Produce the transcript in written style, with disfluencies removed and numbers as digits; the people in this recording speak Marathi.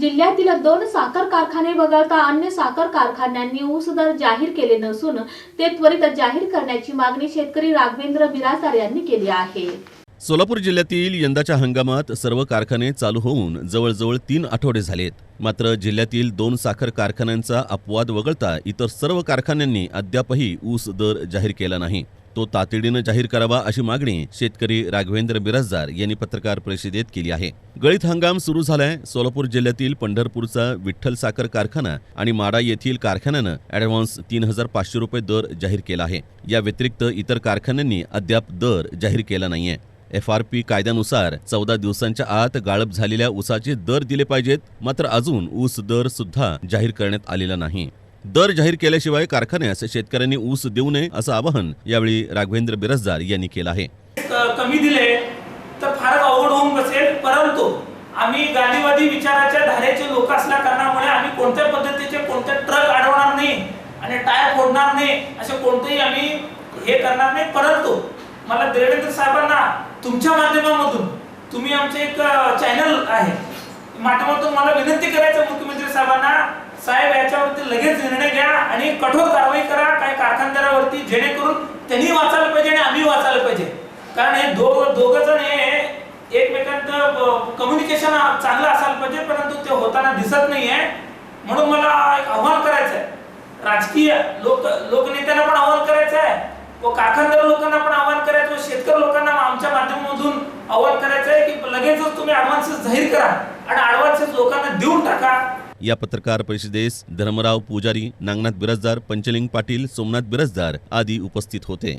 जिल्ह्यातील 2 साखर कारखाने वगळता अन्य साखर कारखान्यांनी ऊस दर जाहीर केले नसून ते त्वरित जाहीर करण्याची मागणी शेतकरी राघवेंद्र बिराजदार यांनी केली आहे। सोलापूर जिल्ह्यातील यंदाच्या हंगामात सर्व कारखाने चालू होऊन जवळजवळ 3 आठवडे झालेत। मात्र जिल्ह्यातील 2 साखर कारखान्यांचा अपवाद वगळता इतर सर्व कारखान्यांनी अद्यापही ऊस दर जाहीर केला नाही। तो तातडीने जाहीर करावा अशी मागणी शेतकरी राघवेंद्र बिराजदार यांनी पत्रकार परिषदेत केली आहे। गळीत हंगाम सुरू झालाय। सोलापूर जिल्ह्यातील पंढरपूरचा विठ्ठल साखर कारखाना आणि माडा येथील कारखान्यानं ॲडव्हान्स 3500 रुपये दर जाहीर केला आहे। या व्यतिरिक्त इतर कारखान्यांनी अद्याप दर जाहीर केला नाहीये। FRP कायद्यानुसार 14 दिवसांच्या आत गाळप झालेल्या ऊसाचे दर दिले पाहिजेत, मात्र अजून ऊस दर सुद्धा जाहीर करण्यात आलेला नाही। दर जाहीर केल्याशिवाय कारखान्यास शेतकऱ्यांनी ऊस देऊ नये असं आवाहन यावेळी राघवेंद्र बिराजदार यांनी केलं आहे। कमी दिले तर फारच अवघड होऊन बसेल, परंतु आम्ही गांधीवादी विचाराच्या धारेचे लोक असल्या कारणामुळे आम्ही कोणत्या पद्धतीचे कोणते ट्रक अडवणार नाही आणि टायर फोडणार नाही असे कोणतेही आम्ही हे करणार नाही। परंतु मला देवेंद्र साहेबांना तुमच्या माध्यमातून, तुम्ही आमचे एक चॅनल आहे, माध्यमातून मला विनंती करायचं मुख्यमंत्री साहेबांना, साहेब याच्यावरती लगेच निर्णय घ्या आणि कठोर कारवाई करा काही कारखानदारावरती, जेणेकरून त्यांनी वाचायला पाहिजे आणि आम्ही वाचायला पाहिजे। कारण हे दोघं जण हे एकमेकांचं कम्युनिकेशन चांगलं असायला पाहिजे, परंतु ते होताना दिसत नाहीये। म्हणून मला एक आव्हान करायचं आहे, राजकीय लोकनेत्यांना पण आव्हान करायचं आहे व कारखानदार लोकांना पण आव्हान करायचं, शेतकरी लोकांना आमच्या माध्यमातून आव्हान करायचं आहे की लगेचच तुम्ही ॲडव्हान्सेस जाहीर करा आणि ॲडव्हान्सेस लोकांना देऊन टाका। या पत्रकार परिषदेस धर्मराव पुजारी, नागनाथ बिराजदार, पंचलिंग पाटील, सोमनाथ बिराजदार आदी उपस्थित होते।